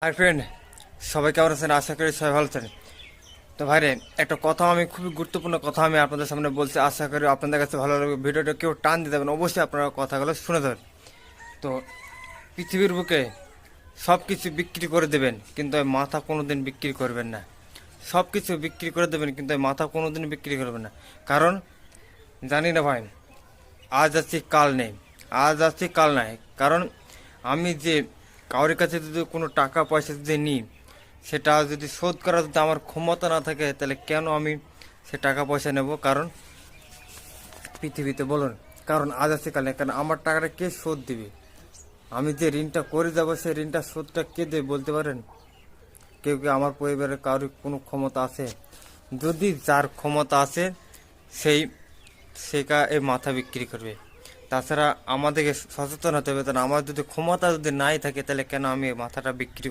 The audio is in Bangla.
হাই ফ্রেন্ড, সবাই কেমন আছেন? আশা করি সবাই ভালো আছেন। তো ভাইরে, একটা কথা আমি খুবই গুরুত্বপূর্ণ কথা আমি আপনাদের সামনে বলছি। আশা করি আপনাদের কাছে ভালো লাগবে। ভিডিওটা কেউ টান দিয়ে দেবেন, অবশ্যই আপনারা কথাগুলো শুনে দেবেন। তো পৃথিবীর বুকে সব কিছু বিক্রি করে দেবেন, কিন্তু ওই মাথা কোনোদিন বিক্রি করবেন না। সব কিছু বিক্রি করে দেবেন, কিন্তু ওই মাথা কোনোদিন বিক্রি করবেন না। কারণ জানি না ভাই, আজ আছি কাল নেই, আজ আছি কাল নাই। কারণ আমি যে কারোর কাছে যদি কোনো টাকা পয়সা যদি নিই, সেটা যদি শোধ করার যদি আমার ক্ষমতা না থাকে, তাহলে কেন আমি সে টাকা পয়সা নেব? কারণ পৃথিবীতে বলুন, কারণ আজ আছে কাল নেই। কারণ আমার টাকাটা কে শোধ দিবে? আমি যে ঋণটা করে যাবো, সেই ঋণটা শোধটা কে দেবে বলতে পারেন? কেউ কি আমার পরিবারের কারোর কোনো ক্ষমতা আছে? যদি যার ক্ষমতা আছে, সেই সেটা এই মাথা বিক্রি করবে। তাছাড়া আমাদেরকে সচেতন হতে হবে। তাহলে আমার যদি ক্ষমতা যদি নাই থাকে, তাহলে কেন আমি এই মাথাটা বিক্রি